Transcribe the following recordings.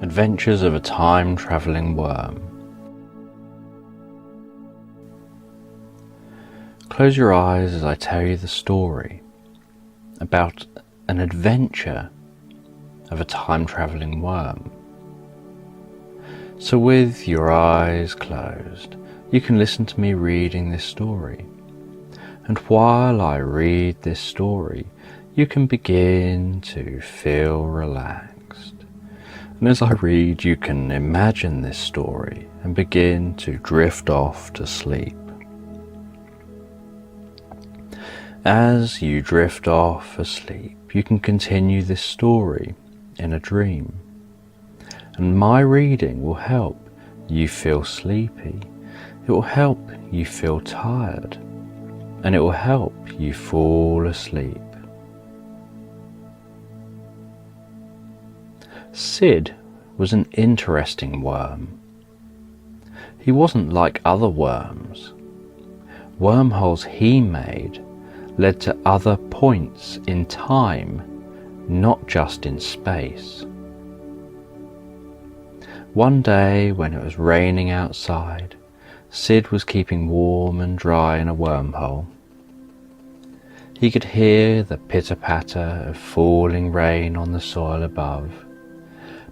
Adventures of a Time-Travelling Worm. Close your eyes as I tell you the story about an adventure of a time-travelling worm. So with your eyes closed, you can listen to me reading this story. And while I read this story, you can begin to feel relaxed. And as I read, you can imagine this story and begin to drift off to sleep. As you drift off asleep, you can continue this story in a dream. And my reading will help you feel sleepy. It will help you feel tired. And it will help you fall asleep. Sid was an interesting worm. He wasn't like other worms. Wormholes he made led to other points in time, not just in space. One day when it was raining outside, Sid was keeping warm and dry in a wormhole. He could hear the pitter-patter of falling rain on the soil above,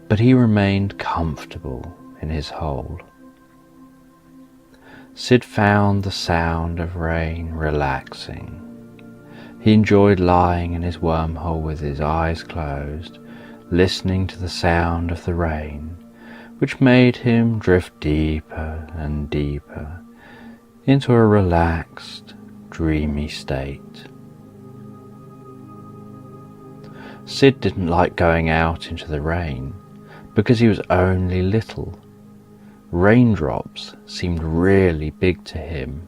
but he remained comfortable in his hole. Sid found the sound of rain relaxing. He enjoyed lying in his wormhole with his eyes closed, listening to the sound of the rain, which made him drift deeper and deeper into a relaxed, dreamy state. Sid didn't like going out into the rain because he was only little. Raindrops seemed really big to him.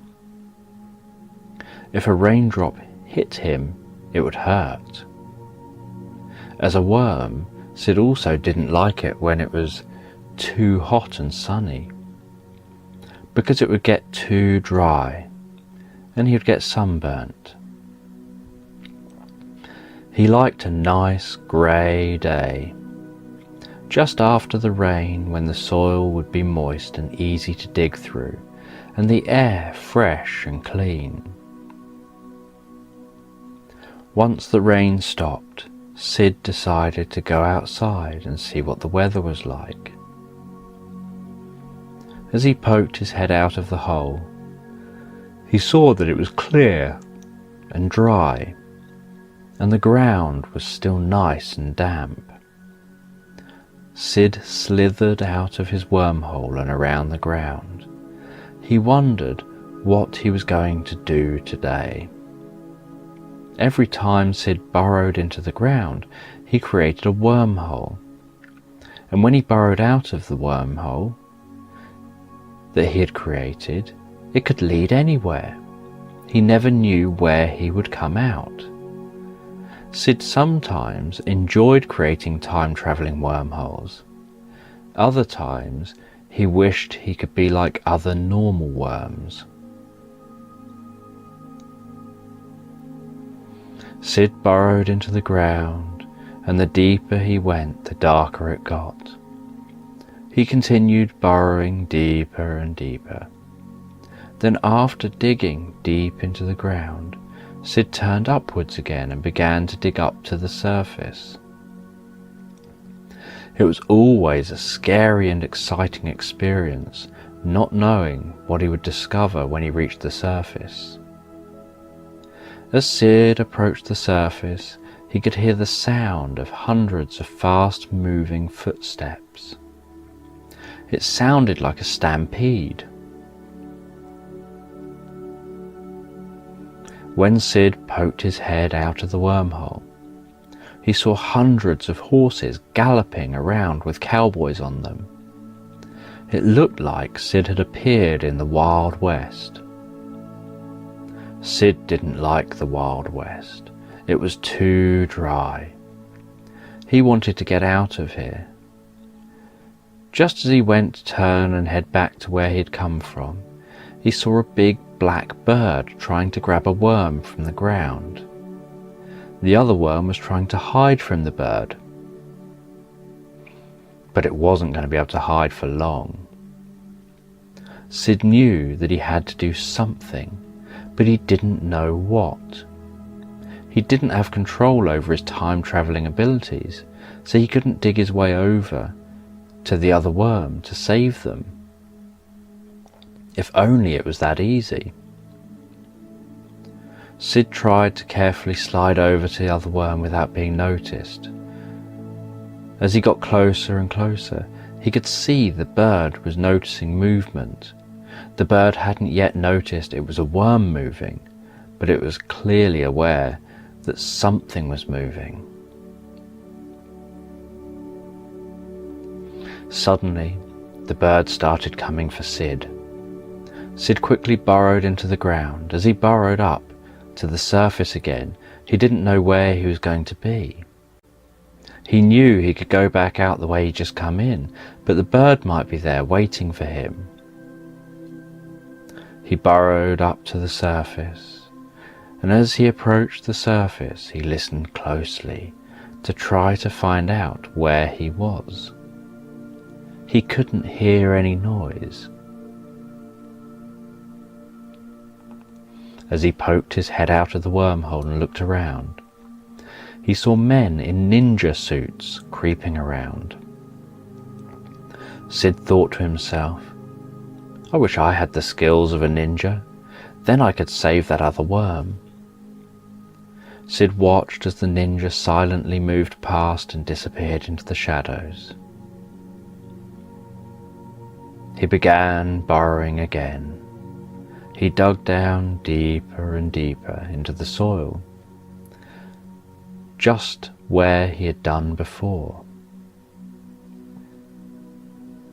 If a raindrop hit him, it would hurt. As a worm, Sid also didn't like it when it was too hot and sunny, because it would get too dry and he would get sunburnt. He liked a nice grey day, just after the rain, when the soil would be moist and easy to dig through, and the air fresh and clean. Once the rain stopped, Sid decided to go outside and see what the weather was like. As he poked his head out of the hole, he saw that it was clear and dry, and the ground was still nice and damp. Sid slithered out of his wormhole and around the ground. He wondered what he was going to do today. Every time Sid burrowed into the ground, he created a wormhole. And when he burrowed out of the wormhole that he had created, it could lead anywhere. He never knew where he would come out. Sid sometimes enjoyed creating time-travelling wormholes. Other times, he wished he could be like other normal worms. Sid burrowed into the ground, and the deeper he went, the darker it got. He continued burrowing deeper and deeper. Then, after digging deep into the ground, Sid turned upwards again and began to dig up to the surface. It was always a scary and exciting experience, not knowing what he would discover when he reached the surface. As Sid approached the surface, he could hear the sound of hundreds of fast-moving footsteps. It sounded like a stampede. When Sid poked his head out of the wormhole, he saw hundreds of horses galloping around with cowboys on them. It looked like Sid had appeared in the Wild West. Sid didn't like the Wild West. It was too dry. He wanted to get out of here. Just as he went to turn and head back to where he'd come from, he saw a big black bird trying to grab a worm from the ground. The other worm was trying to hide from the bird. but it wasn't going to be able to hide for long. Sid knew that he had to do something, but he didn't know what. He didn't have control over his time-travelling abilities, so he couldn't dig his way over to the other worm to save them. If only it was that easy. Sid tried to carefully slide over to the other worm without being noticed. As he got closer and closer, he could see the bird was noticing movement. The bird hadn't yet noticed it was a worm moving, but it was clearly aware that something was moving. Suddenly, the bird started coming for Sid. Sid quickly burrowed into the ground. As he burrowed up to the surface again, he didn't know where he was going to be. He knew he could go back out the way he'd just come in, but the bird might be there waiting for him. He burrowed up to the surface, and as he approached the surface, he listened closely to try to find out where he was. He couldn't hear any noise. As he poked his head out of the wormhole and looked around, he saw men in ninja suits creeping around. Sid thought to himself, I wish I had the skills of a ninja, then I could save that other worm. Sid watched as the ninja silently moved past and disappeared into the shadows. He began burrowing again. He dug down deeper and deeper into the soil, just where he had done before.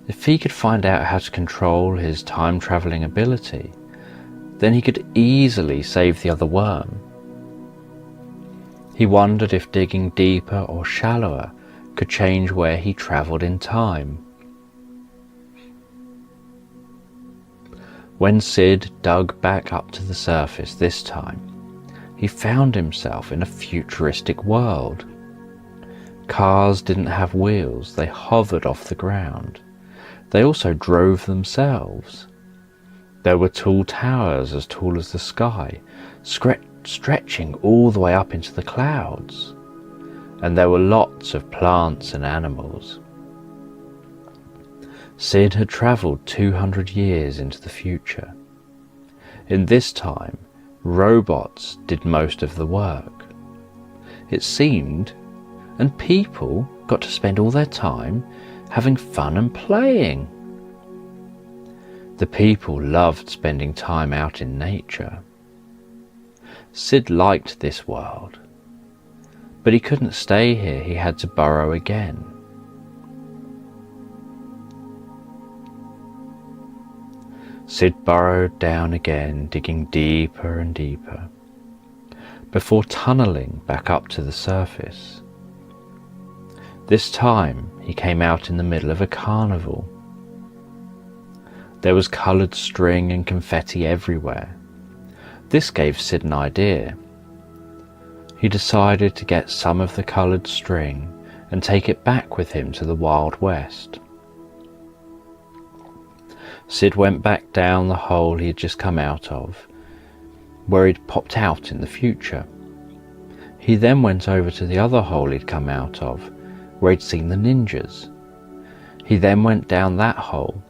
If he could find out how to control his time-travelling ability, then he could easily save the other worm. He wondered if digging deeper or shallower could change where he travelled in time. When Sid dug back up to the surface this time, he found himself in a futuristic world. Cars didn't have wheels, they hovered off the ground. They also drove themselves. There were tall towers as tall as the sky, stretching all the way up into the clouds. And there were lots of plants and animals. Sid had travelled 200 years into the future. In this time, robots did most of the work. It seemed, and people got to spend all their time having fun and playing. The people loved spending time out in nature. Sid liked this world, but he couldn't stay here. He had to burrow again. Sid burrowed down again, digging deeper and deeper, before tunnelling back up to the surface. This time he came out in the middle of a carnival. There was coloured string and confetti everywhere. This gave Sid an idea. He decided to get some of the coloured string and take it back with him to the Wild West. Sid went back down the hole he had just come out of, where he'd popped out in the future. He then went over to the other hole he'd come out of, where he'd seen the ninjas. He then went down that hole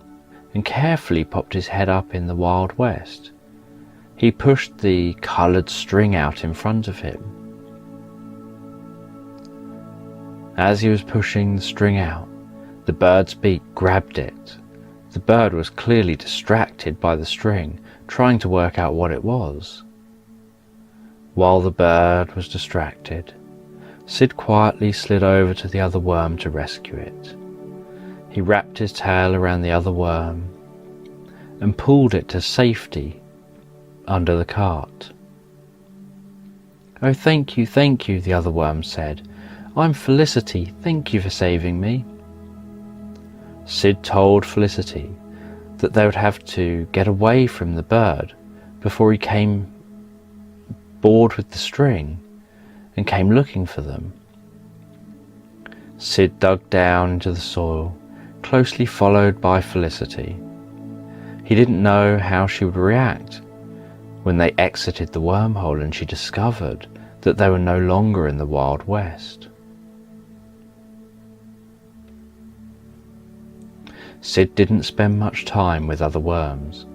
and carefully popped his head up in the Wild West. He pushed the coloured string out in front of him. As he was pushing the string out, the bird's beak grabbed it. The bird was clearly distracted by the string, trying to work out what it was. While the bird was distracted, Sid quietly slid over to the other worm to rescue it. He wrapped his tail around the other worm and pulled it to safety under the cart. "Oh, thank you," the other worm said. "I'm Felicity. Thank you for saving me." Sid told Felicity that they would have to get away from the bird before he came bored with the string and came looking for them. Sid dug down into the soil closely followed by Felicity. He didn't know how she would react when they exited the wormhole and she discovered that they were no longer in the Wild West. Sid didn't spend much time with other worms.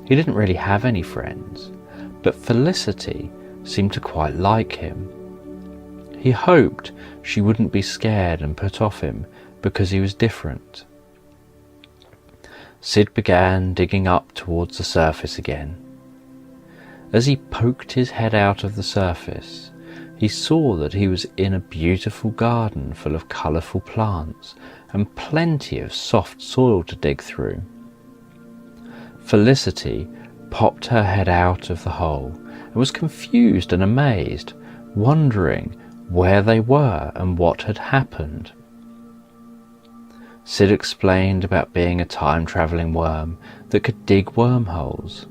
He didn't really have any friends, but Felicity seemed to quite like him. He hoped she wouldn't be scared and put off him because he was different. Sid began digging up towards the surface again. As he poked his head out of the surface, he saw that he was in a beautiful garden full of colourful plants and plenty of soft soil to dig through. Felicity popped her head out of the hole and was confused and amazed, wondering where they were and what had happened. Sid explained about being a time-travelling worm that could dig wormholes.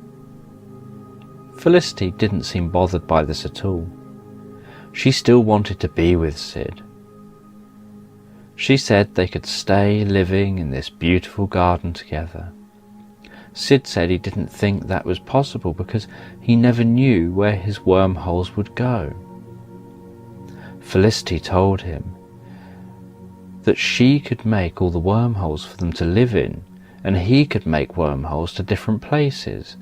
Felicity didn't seem bothered by this at all. She still wanted to be with Sid. She said they could stay living in this beautiful garden together. Sid said he didn't think that was possible because he never knew where his wormholes would go. Felicity told him that she could make all the wormholes for them to live in, and he could make wormholes to different places,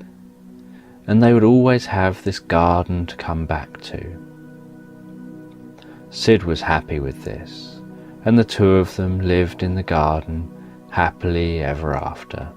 and they would always have this garden to come back to. Sid was happy with this, and the two of them lived in the garden happily ever after.